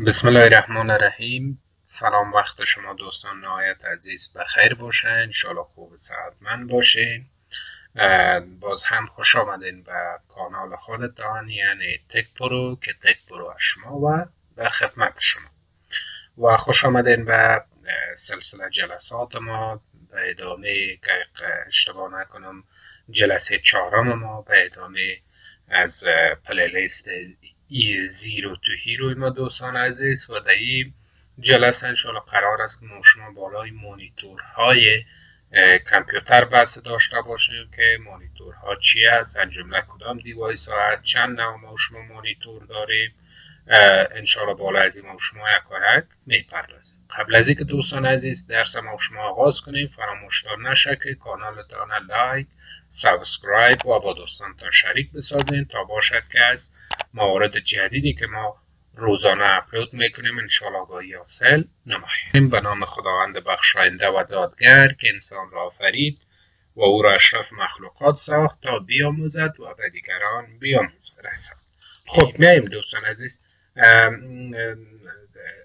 بسم الله الرحمن الرحیم. سلام، وقت شما دوستان نهایت عزیز بخیر باشه. انشالله خوب و صحتمند باشین. باز هم خوش آمدین به کانال خودتان، یعنی تک پرو که تک پرو شما و در خدمت شما، و خوش آمدین به سلسله جلسات ما به ادامه، که اشتباه نکنم جلسه چهارم ما به ادامه از پلیلیست زیرو تو هیروی ما دوستان عزیز. و در این جلسه انشاءالله قرار است که ما شما بالای مانیتورهای کامپیوتر بحث داشته باشیم که مانیتورها چی است، از جمله کدام دیوایس ها، چند نوع ما شما مانیتور داریم. انشاءالله بالا از این ما شما یک میپردازیم. قبل از اینکه دوستان عزیز درس ما شما آغاز کنیم، فراموش نشه که کانالتان لایک، سابسکرایب و با دوستان تا شریک بسازین تا باشد که از موارد جدیدی که ما روزانه اپلود میکنیم انشاءالله آگاهی حاصل نماییم. به نام خداوند بخشاینده و دادگر که انسان را آفرید و او را اشرف مخلوقات ساخت تا بیاموزد و به دیگران بیاموزد. خب میایم دوستان عزیز.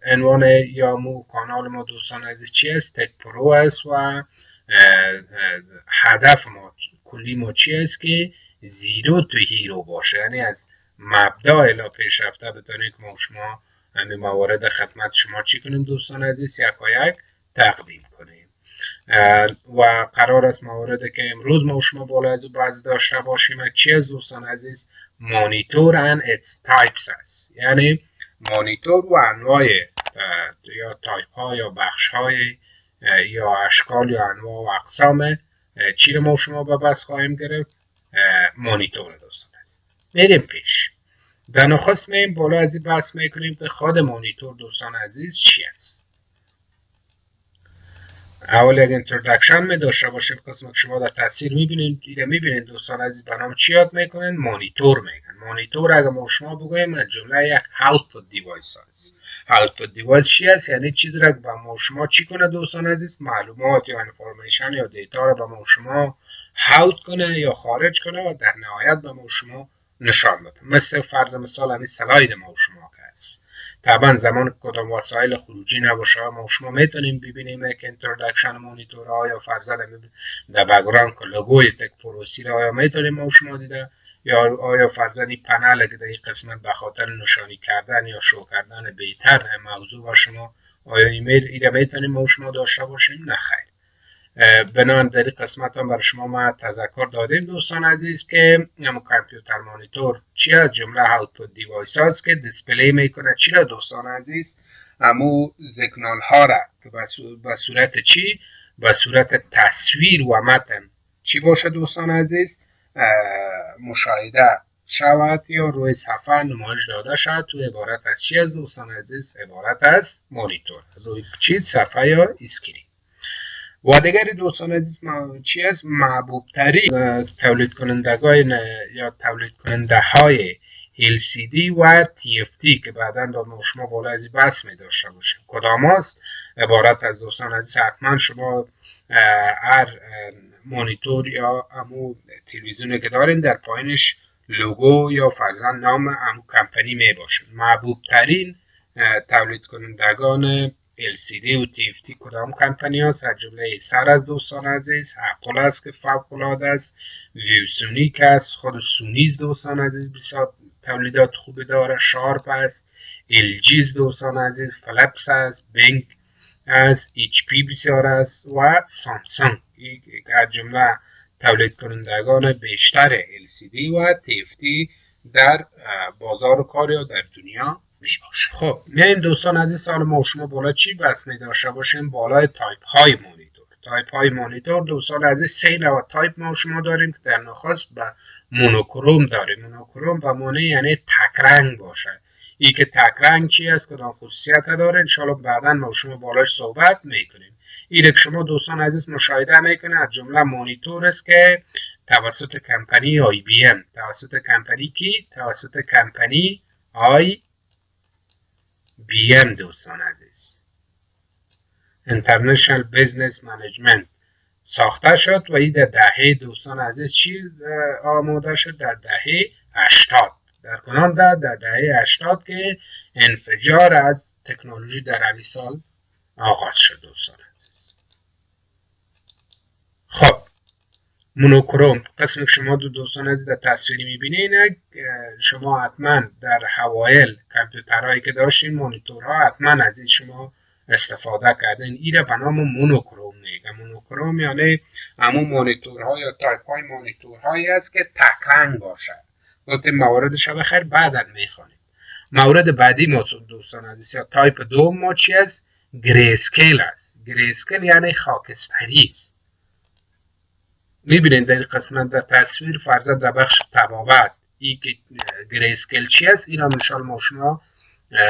عنوان یا کانال ما دوستان عزیز چی است؟ تک پرو است و هدف ما کلی ما چی است که زیرو تو هیرو باشه، یعنی از مبدا الی پیشرفته بتونیم که ما شما همین موارد خدمت شما چی کنیم دوستان عزیز، یک تقدیم کنیم. و قرار است مواردی که امروز ما شما بالا از بعض داشته باشیم چی از دوستان عزیز؟ مانیتور and its types است، یعنی مانیتور و انواع یا تایپ ها یا بخش های یا اشکال یا انواع و اقسام چی رو ما شما به بس خواهیم گرفت؟ مانیتور دوستان عزیز. میریم پیش. در نخست میم بالا از این بحث میکنیم که خود مانیتور دوستان عزیز چی است. اول یک اینترودکشن می داشته باشید. قسمت شما در تصویر میبینید دوستان عزیز به نام چی یاد میکنن؟ مانیتور میگن. مانیتور اگر ما شما بگویم از جمله یک اوتپوت دیوایس است. اوتپوت دیوایس چی است؟ یعنی چیزی را به ما شما چی کنه دوستان عزیز؟ معلومات یا انفورمیشن یا دیتا را به ما شما اوت کنه یا خارج کنه و در نهایت به ما شما نشان بده. مثل فرض مثال همین سلاید ما شما که است. طبعا زمان کدام وسایل خروجی نباشه ما شما میتونیم ببینیم که اینترودکشن مانیتور ها یا فرضاً در بک‌گراند که لوگوی تک پروسی را میتونیم ما شما دیده، یا آیا فرضاً این پنل که در این قسمت به خاطر نشانی کردن یا شو کردن بهتر موضوع با شما آیا ایمیل میتونیم ما شما داشته باشیم؟ نه خیر. بنابراین در این قسمت هم برای شما ما تذکر دادیم دوستان عزیز که کامپیوتر مانیتور چی از جمله اوتپوت دیوایس هاست که دیسپلی میکنه چی را دوستان عزیز؟ همو سیگنال ها را که به صورت چی؟ به صورت تصویر و متن چی باشه دوستان عزیز؟ مشاهده شود یا روی صفحه نمایش داده شد. تو عبارت از چی از دوستان عزیز؟ عبارت از مانیتور، روی چی؟ صفحه یا اسکرین. و دیگر دوستان عزیز چی است؟ محبوب ترین تولید کنندگان یا تولید کننده های LCD و TFT که بعدا با شما بالا از این بحث می داشته باشیم کدام است؟ عبارت از دوستان عزیز حتما شما هر مانیتور یا امو تلویزیونی که دارین در پایینش لوگو یا فرضاً نام امو کمپانی می باشه. محبوب ترین تولید کنندگان LCD و TFT کدام کمپانی هست؟ از جمله ایسر از دوستان عزیز، اپل است که فوق العاده است، ویوسونیک است، خود سونیز دوستان عزیز بسیار تولیدات خوبی داره، شارپ است، LG دوستان عزیز، فلیپس است، بینگ است، HP بسیار است و سامسونگ از جمله تولید کنندگان بیشتر LCD و TFT در بازار کار یا در دنیا می باشه. خب میایم دوستان عزیز سال ما شما بالا چی بس می داشته باشیم؟ بالای تایپ های مانیتور. تایپ های مانیتور دوستان عزیز سه نوع تایپ ما شما داریم که در نخست به مونوکروم داریم. مونوکروم به معنی یعنی تک رنگ باشه. این که تک رنگ چی است کدام خصوصیت داره انشالله بعدا ما شما بالاش صحبت میکنیم. این که شما دوستان عزیز مشاهده میکنه از جمله مانیتور است که توسط کمپانی IBM، توسط کمپانی کی؟ توسط کمپانی IBM دوستان عزیز، International Business Management ساخته شد و این در دهه دوستان عزیز چی آماده شد؟ در دهه 80 در کنان در دهه 80 که انفجار از تکنولوژی در همین سال آغاز شد دوستان عزیز. خب مونوکروم قسم که شما دوستان عزیز در تصویری میبینید، شما حتما در اوایل کامپیوترهایی که داشتین مانیتورها حتما از این شما استفاده کردین. ایره به نام مونوکروم میگه. مونوکروم یعنی همون مانیتورها یا تایپ های مانیتورهایی است که تک رنگ باشد. گفتم مواردش بخیر بعدا میخوانیم. مورد بعدی ما دوستان عزیز یا تایپ دوم ما چی است؟ گری اسکیل است. گری اسکیل یعنی خاکستری است. میبینید در قسمت در تصویر فرضاً در بخش طبابت این گری اسکیل چی است؟ این را مثال ما شما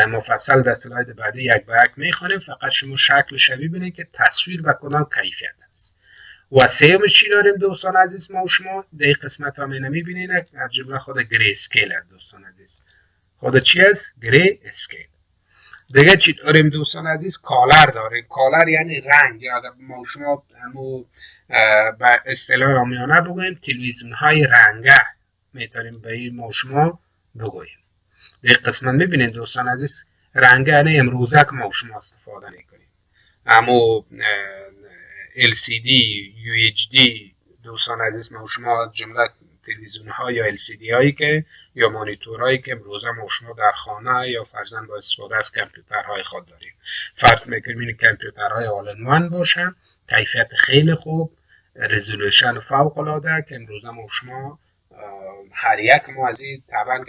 مفصل در اسلاید بعدی یک به یک میخوانیم. فقط شما شکلش ببینید که تصویر به کدام کیفیت است. و سوم چی داریم دوستان عزیز ما شما در قسمت ها میبینید از جمله خود گری اسکیل دوستان عزیز. خود چی است؟ گری اسکیل. دیگه چی داریم دوستان عزیز؟ کالر داریم. کالر یعنی رنگ، یا اگر ما شما به اصطلاح عامیانه بگوییم تلویزیون های رنگه میتونیم به این ما شما بگوییم. در قسمت میبینید دوستان عزیز رنگه یعنی امروزه که ما شما استفاده میکنیم. اما LCD UHD دوستان عزیز ما شما جمله تلویزیون ها یا LCD هایی که یا مانیتور هایی که امروزه ما شما در خانه یا فرضاً با استفاده از کامپیوترهای خود داریم. فرض میکنیم این کامپیوترهای آل ان وان باشن، کیفیت خیلی خوب، رزولوشن فوق العاده که امروزه ما شما هر یک ما از این طبعا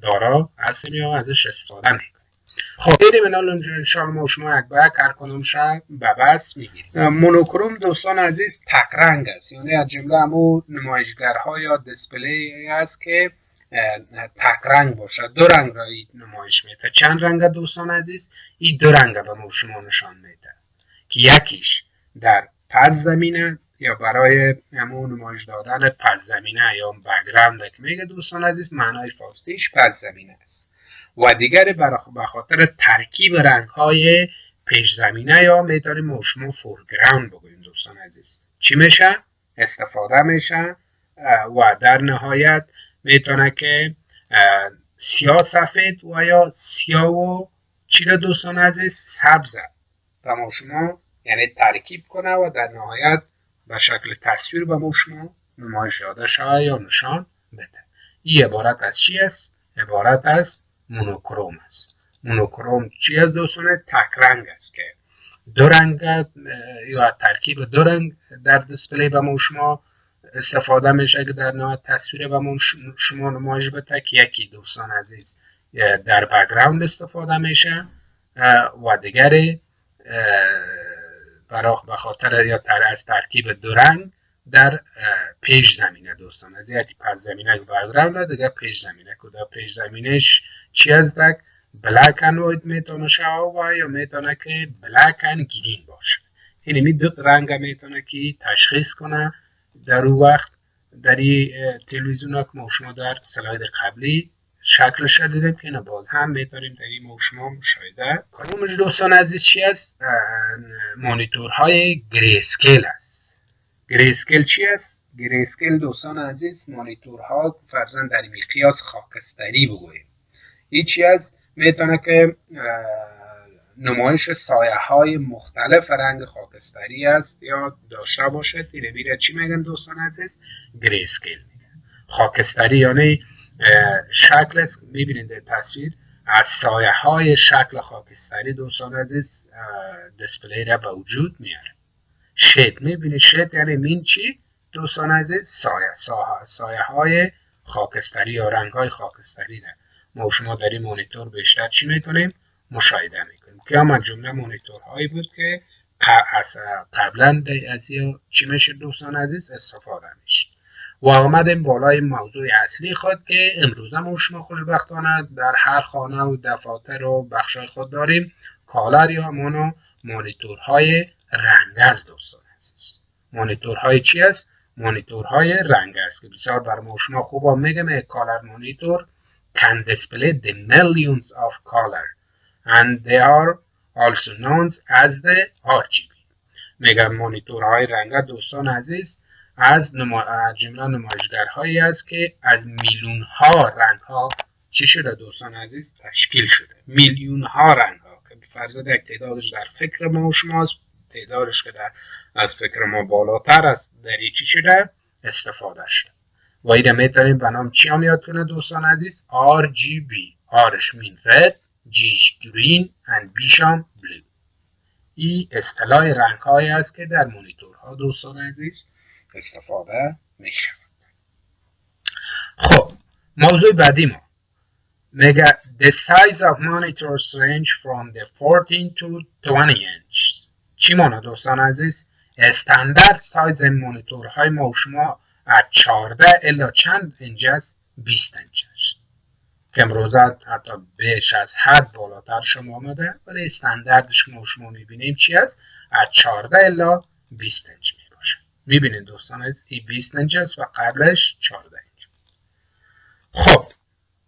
دارا هستیم یا ازش استفاده میکنیم. خب بریم الان انشاءالله ما شما یک به یک هر کدوم شب به بس میگیریم. مونوکروم دوستان عزیز تک رنگ است، یعنی از جمله همون نمایشگرها یا دیسپلی است که تک رنگ باشه. دو رنگ را نمایش میده. چند رنگ دوستان عزیز؟ این دو رنگ به ما شما نشان میده که یکیش در پس زمینه یا برای همون نمایش دادن پس زمینه یا بک‌گراند که میگه دوستان عزیز معنای فارسیش پس زمینه است. و دیگر به خاطر ترکیب رنگ های پیش زمینه یا میتونیم ما شما فورگراند بگوییم دوستان عزیز. چی میشه؟ استفاده میشه و در نهایت میتونه که سیاه سفید و یا سیاه و چی را دوستان عزیز سبز به ما شما یعنی ترکیب کنه و در نهایت به شکل تصویر به ما شما نمایش داده شده یا نشان بده. این عبارت از چی است؟ عبارت از مونوکروم است. مونوکروم چی است دوستان؟ تک رنگ است که دو رنگ یا ترکیب دو رنگ در دیسپلی به ما شما استفاده میشه که در نهایت تصویر به ما شما نمایش بده که یکی دوستان عزیز در بک‌گراند استفاده میشه و دیگری به خاطر یا از ترکیب دو رنگ در پیش زمینه دوستان از یکی پس زمینه که بک‌گراند دیگه پیش زمینه که در پیش زمینش چی هست؟ بلک اند وایت میتونه شه و یا میتونه که بلک اند گرین باشه. یعنی دو رنگ میتونه که تشخیص کنه در اون وقت در این تلویزیون ها که ما شما در سلاید قبلی شکلش را دیدیم که باز هم میتونیم در این ما شما مشاهده کنیم. دوستان عزیز چی است؟ مانیتورهای گری اسکیل است. گری اسکیل چی است؟ گری اسکیل دوستان عزیز مانیتورها فرضاً در مقیاس خاکستری بگوییم. این چی است؟ میتونه که نمایش سایه های مختلف رنگ خاکستری است یا داشته باشه. تیره چی میگن دوستان عزیز؟ گری اسکیل میگن. خاکستری یعنی شکل است میبینید در تصویر از سایه های شکل خاکستری دوستان عزیز دیسپلی را به وجود میاره. شید میبینید، شید یعنی مین چی دوستان عزیز؟ سایه های خاکستری یا رنگ های خاکستری را ما شما در این مانیتور بیشتر چی میکنیم؟ مشاهده میکنیم که هم از جمله مانیتورهایی بود که قبلا از چی میشه دوستان عزیز استفاده میشه. و آمدیم بالای موضوع اصلی خود که امروزه ما شما خوشبختانه در هر خانه و دفاتر و بخشای خود داریم کالر یا مانیتورهای رنگ است دوستان عزیز. مانیتورهای چی است؟ مانیتورهای رنگ است که بسیار بر ما شما خوب میگم کالر مانیتور can display the millions of color and they are also known as the RGB. میگم مانیتورهای رنگ دوستان عزیز از جمله نمایشگرهایی است که از میلیون ها رنگ ها چی شده دوستان عزیز تشکیل شده. میلیون ها رنگ ها که فرض یک تعدادش در فکر ما و شماست، تعدادش که از فکر ما بالاتر است در چی شده استفاده شده و ایره میتونیم به نام چی هم یاد کنه دوستان عزیز؟ RGB. Rش mean red, Gش green and Bش هم blue. این اصطلاح رنگ هایی است که در مانیتورها دوستان عزیز استفاده می شود. خب موضوع بعدی ما میگه the size of monitors range from the 14 to 20 inch. چی مانه دوستان عزیز؟ استاندارد سایز مانیتورهای ما و شما از 14 الی چند اینچ است؟ 20 اینچ است که امروزه حتی بیش از حد بالاتر شما آمده، ولی استانداردش که ما و شما میبینیم چی است؟ از 14 الی 20 اینچ میباشه. میبینید دوستان عزیز این 20 اینچ است و قبلش 14 اینچ. خب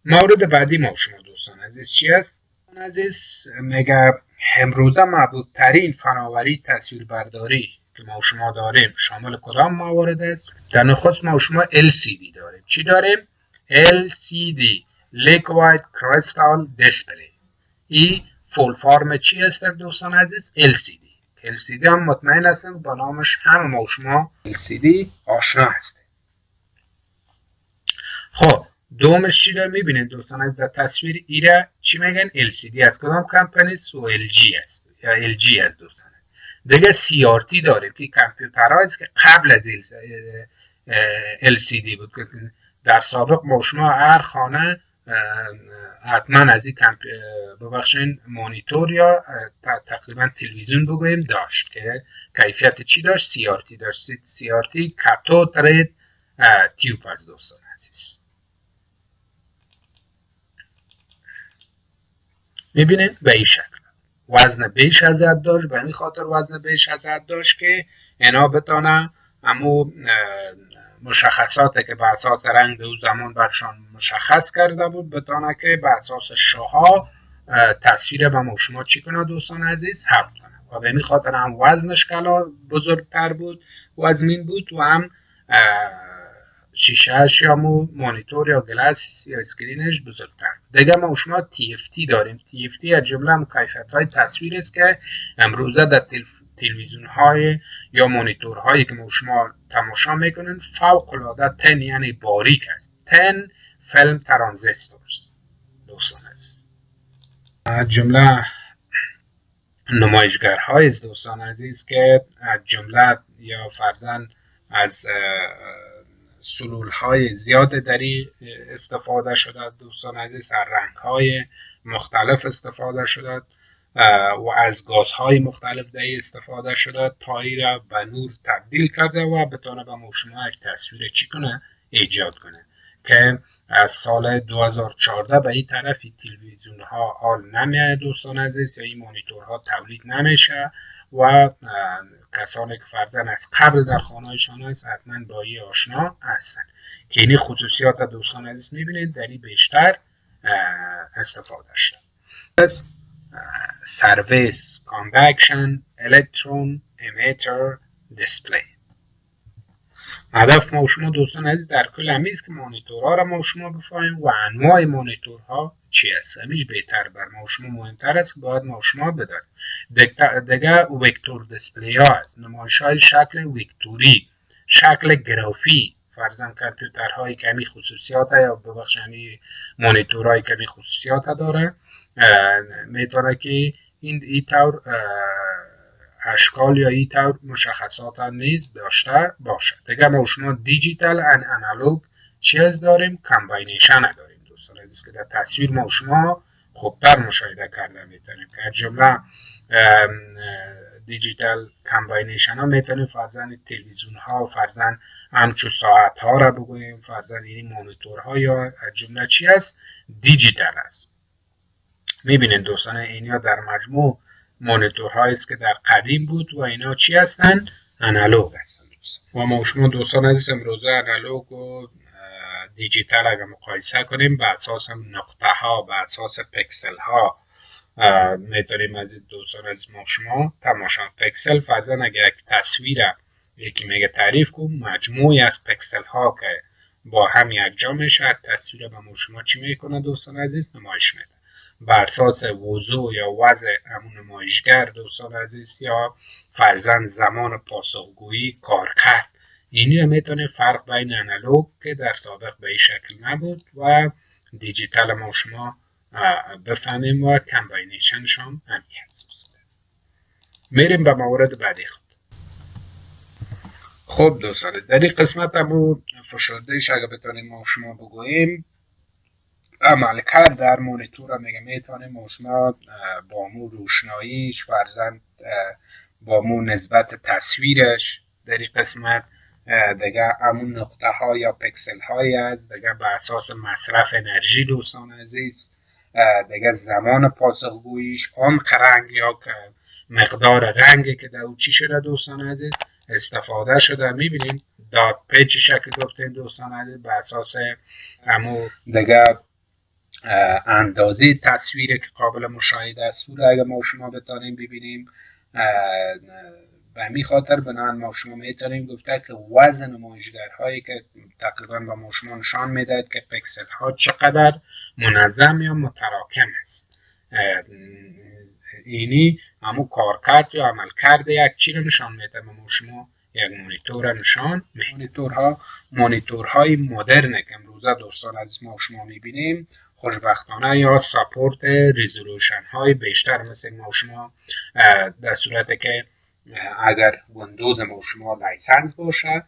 مورد بعدی ما و شما دوستان عزیز چی است؟ دوستان عزیز میگه امروزه معبودترین فناوری تصویربرداری که ما و شما داریم شامل کدام موارد است؟ در نخست ما و شما LCD داریم. چی داریم؟ LCD Liquid Crystal Display. این فول فرم چی است دوستان عزیز؟ LCD. LCD هم مطمئن هستیم با نامش هم ما و شما LCD آشنا هستیم. خب دومش چی داره میبینید دوستان عزیز در تصویر ایره چی میگن؟ LCD از کدام کمپانی است؟ و LG است یا LG است دوستان. دیگه CRT داریم که کامپیوترهایی است که قبل از LCD بود که در سابق ما شما هر خانه حتما از این ببخشین مانیتور یا تقریبا تلویزیون بگوییم داشت که کیفیت چی داشت؟ CRT داشت. CRT کاتود رید تیوب از دوستان عزیز. میبینید به این شکل وزن بیش از حد داشت. به این خاطر وزن بیش از حد داشت که اینا بتانه امو مشخصاتی که به اساس رنگ او زمان برشان مشخص کرده بود بتانه که به اساس شاها تصویر به ما شما چی کنه دوستان عزیز حب کنه و به این خاطر هم وزنش کلا بزرگتر بود وزمین بود و هم شیشهش یا مانیتور یا گلاس یا اسکرینش بزرگتر. دیگه ما شما TFT داریم. TFT از جمله کیفیت های تصویر است که امروزه در تلویزیون های یا مانیتور هایی که ما شما تماشا میکنن فوق العاده تن یعنی باریک است. 10 فیلم ترانزیستورز دوستان عزیز. از جمله نمایشگرهای است دوستان عزیز که از جمله یا فرضاً از سلول های زیاد دری استفاده شده دوستان عزیز، از رنگ های مختلف استفاده شده و از گازهای مختلف دری استفاده شده تا ای را به نور تبدیل کرده و بتونه به شما یک تصویر چی کنه ایجاد کنه که از سال 2014 به این طرف تلویزیون ها حال نمیاد دوستان عزیز یا این مانیتورها تولید نمیشه و کسانی که فرضاً از قبل در خانه‌شان هست حتما با این آشنا هستن که این خصوصیات دوستان عزیز میبینید در این بیشتر استفاده شده. سرویس کانوکشن الکترون امیتر دیسپلی. هدف ما شما دوستان عزیز در کل همیز که مانیتورها را ما شما بفهمیم و انواع مانیتورها چی است. همیش بهتر بر ما شما مهمتر است که باید ما شما بداریم. دیگه وکتور دیسپلی ها است. نمایش های شکل وکتوری، شکل گرافی، فرضاً کامپیوترهای کمی خصوصیات یا ببخشید مانیتورهای کمی خصوصیات داره میتونه که این طور اشکال یا این طور مشخصات نیز داشته باشه. دیگه ما شما دیجیتال ان انالوگ چیز داریم؟ کامباینیشن داریم دوستان عزیز که در تصویر ما شما خوبتر مشاهده کرده میتونیم که جمله دیجیتال کامباینیشن ها میتونیم فرضاً تلویزیون ها و فرضاً همچو ساعت ها را بگوییم فرضاً این مانیتور ها یا جمله چی است؟ دیجیتال است. میبینید دوستان اینا در مجموع مانیتورهایی است که در قدیم بود و اینا چی هستن؟ انالوگ هستن و ما شما دوستان عزیز امروزه انالوگ و دیجیتال اگر مقایسه کنیم به اساس نقطه ها به اساس پکسل ها میتونیم از دوستان عزیز ما شما تماشا پکسل فرضاً اگر یک تصویر یکی میگه تعریف کن مجموعی از پکسل ها که با هم یک جا میشه تصویر به شما چی میکنه دوستان عزیز نمایش میده بر اساس وضوح یا وضع همون نمایشگر دوستان عزیز یا فرزند زمان پاسخگویی کار کرد اینی رو میتونه فرق بین انالوگ که در سابق به این شکل نبود و دیجیتال ما شما بفهمیم و کمباینیشنشان هم هست. میریم به مورد بعدی خود. خب دوستان در این قسمت همو فشردهش اگه بتونیم ما شما بگوییم عملکرد در مانیتور میگه میتونیم ما شما با مو روشناییش فرزند با مو نسبت تصویرش در این قسمت دیگه همون نقطه ها یا پکسل هایی است دیگه به اساس مصرف انرژی دوستان عزیز دیگه زمان پاسخگوییش عمق رنگ یا که مقدار رنگی که در او چی شده دوستان عزیز استفاده شده میبینیم دات پیچ شکل گفتیم دوستان عزیز به اساس همون دیگه اندازه تصویری که قابل مشاهده است رو اگه ما شما بتانیم ببینیم به همین خاطر بنان ما شما میتونیم گفته که وزن نمایشگرهایی که تقریبا به ما شما نشان میدهد که پکسل ها چقدر منظم یا متراکم است اینی همون کارکرد یا عملکرد یک چی رو نشان میده به ما شما یک مانیتور نشان مانیتورهای مدرن که امروزه دوستان از ما شما میبینیم خوشبختانه یا ساپورت ریزولوشن های بیشتر مثل ما شما در صورت که اگر ویندوز ما شما لایسنس باشه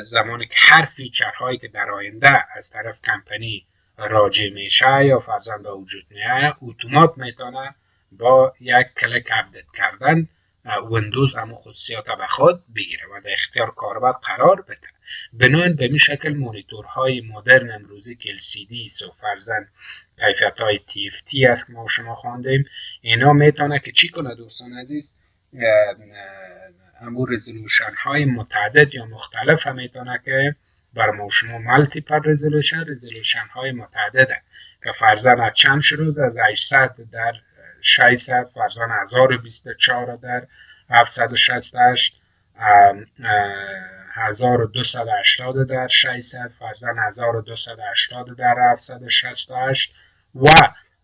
زمانی که هر فیچر هایی که در آینده از طرف کمپانی راجع میشه یا فرضاً به وجود میاد اتومات میتونه با یک کلیک اپدیت کردن ویندوز همون خصوصیات به خود بگیره و در اختیار کاربر قرار بده. بنابراین به این شکل مانیتورهای مدرن امروزی که LCD و فرضاً کیفیت های TFT است که ما شما خواندیم اینا میتونه که چی کنه دوستان عزیز همون رزولوشن های متعدد یا مختلف هم میتونه که بر ما شما مالتیپل رزولوشن های متعدده که فرضاً از چند شروع از 800 در 600 فرضاً 1024 در 768 1280 در 600 فرضاً 1280 در 768 و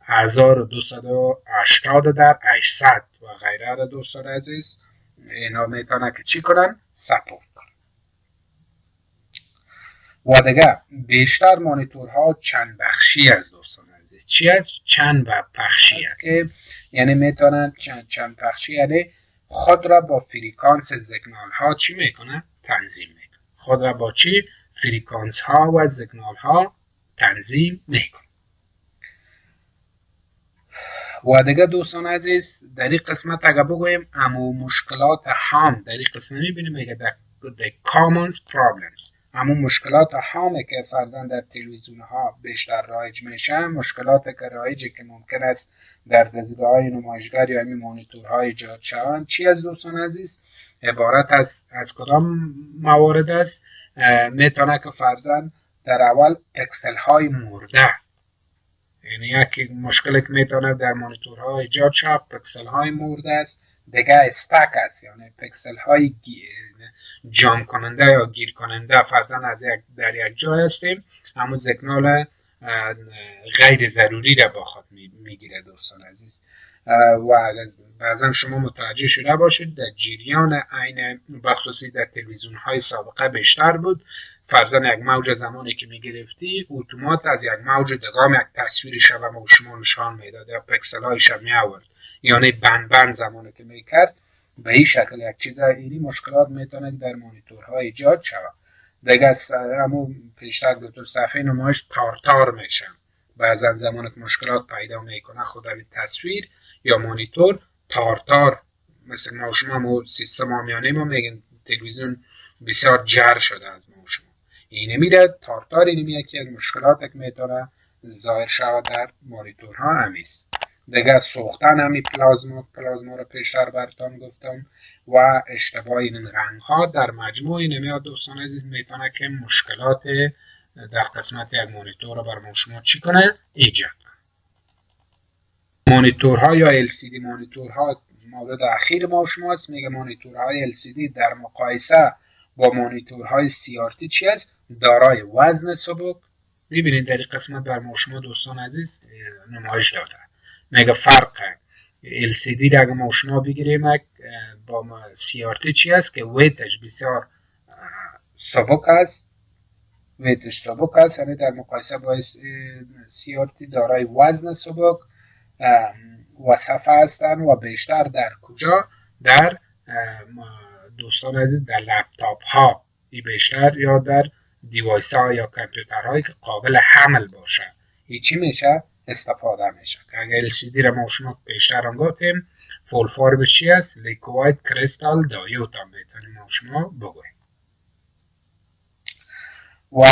1280 در 800 و غیره دوستان عزیز اینا میتونه که چی کنن؟ سپورت کنن. و دیگه بیشتر مانیتورها چند بخشی از دوستان عزیز چی است؟ چند بخشی است که یعنی میتونن چند بخشی یعنی خود را با فریکانس سیگنال ها چی میکنه؟ تنظیم میکنه. خود را با چی؟ فریکانس ها و سیگنال ها تنظیم میکنه. و دیگه دوستان عزیز در این قسمت اگه بگویم امو مشکلات هام در این قسمت میبینیم میگه the common problems همون مشکلات هامه که فرضاً در تلویزیون ها بیشتر رایج میشه مشکلات که رایجه که ممکن است در دستگاه های نمایشگر یا همین مانیتورهای ایجاد شوند چی از دوستان عزیز عبارت از کدام موارد است میتونه که فرضاً در اول پکسل های مرده یعنی یک مشکلی که میتونه در مانیتورها ایجاد شد پکسل های مرده است دیگه استک است یعنی پکسل های جام کننده یا گیر کننده فرضاً از در یک جای هستیم همون سیگنال غیر ضروری را با خود میگیره دوستان عزیز و بعضا شما متوجه شده باشید در جریان عین بخصوصی در تلویزیون های سابقه بیشتر بود فرضاً یک موج زمانی که میگرفتی اتومات از یک موج دگام یک تصویر شبه ما شما نشان میداد یا پکسل های شب می آورد یعنی بند زمانی که میکرد به این شکل یک چیز اینی مشکلات میتونه در مانیتورها ایجاد شود دیگه همون پیشتر دو صفحه نمایش تار میشن بعضا زمانی که مشکلات پیدا میکنه خود این تصویر یا مانیتور تار مثل ما شما سیستم آمیانه ما میگن تلویزیون بسیار جر شده از ما شما اینه میره تار اینه میره که مشکلات که میتونه ظاهر شود در مانیتورها همیست دیگه سوختن همی پلازما رو پیشتر براتون گفتم و اشتباه این رنگ ها در مجموع نمیاد دوستان عزیز میتونه که مشکلات در قسمت یک مانیتور رو بر شما چی کنه؟ ایجاد مانیتورها یا LCD مانیتورها مورد اخیر ما شماست میگه مانیتورهای LCD در مقایسه با مانیتورهای CRT چی است؟ دارای وزن سبک. میبینید در این قسمت بر ما شما دوستان عزیز نمایش داده. میگه فرق LCD را اگه ما شما بگیریم با CRT چی است که ویتش بسیار سبک است، یعنی در مقایسه با CRT دارای وزن سبک و صفحه هستند و بیشتر در کجا؟ در دوستان عزیز در لپتاپ ها بیشتر، یا در دیوایس ها یا کامپیوترهایی که قابل حمل باشه این چی میشه؟ استفاده میشه. که اگر LCD را ما شما بیشتر هم گفتیم فول فرمش چی است؟ لیکوید کریستال دایود هم بهتونیم ما شما بگویم. و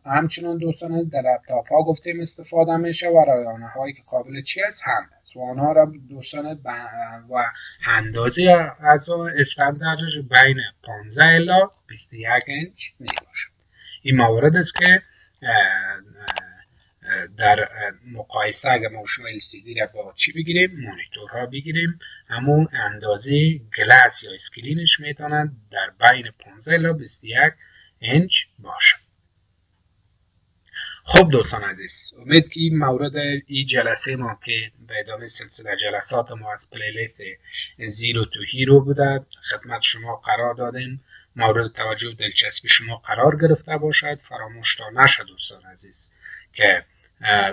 همچنان دوستان در لپتاپ ها گفتیم استفاده میشه و رایانه هایی که قابل چی است؟ حمل است و آنها را دوستان و اندازه از استانداردش بین 15 الی 21 اینچ می باشد. این موارد است که در مقایسه اگر ما شما LCD را با چی بگیریم؟ مانیتورها بگیریم، همون اندازه گلاس یا اسکرینش میتونند در بین 15 الی 21 اینچ باشه. خب دوستان عزیز، امید که این مورد این جلسه ما که به ادامه سلسله جلسات ما از پلیلیست زیرو تو هیرو بوده خدمت شما قرار دادیم، مورد توجه و دلچسبی شما قرار گرفته باشد. فراموش تا نشه دوستان عزیز که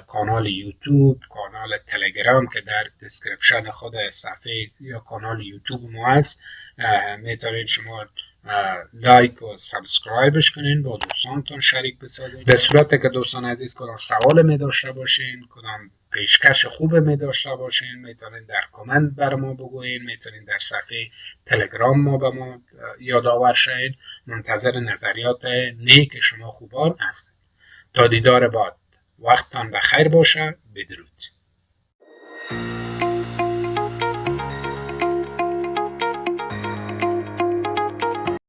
کانال یوتیوب، کانال تلگرام که در دسکریپشن خود صفحه یا کانال یوتیوب ما هست میتونید شما لایک و سابسکرایبش کنین، با دوستانتون شریک بسازین. به صورت که دوستان عزیز کدام سوال می داشته باشین، کدام پیشکش خوب می داشته باشین، میتونین در کامنت بر ما بگوین، میتونین در صفحه تلگرام ما به ما یادآور شید. منتظر نظریات نیک شما خوبان هستیم. تا دیدار بعد، وقتتان بخیر باشه. بدرود.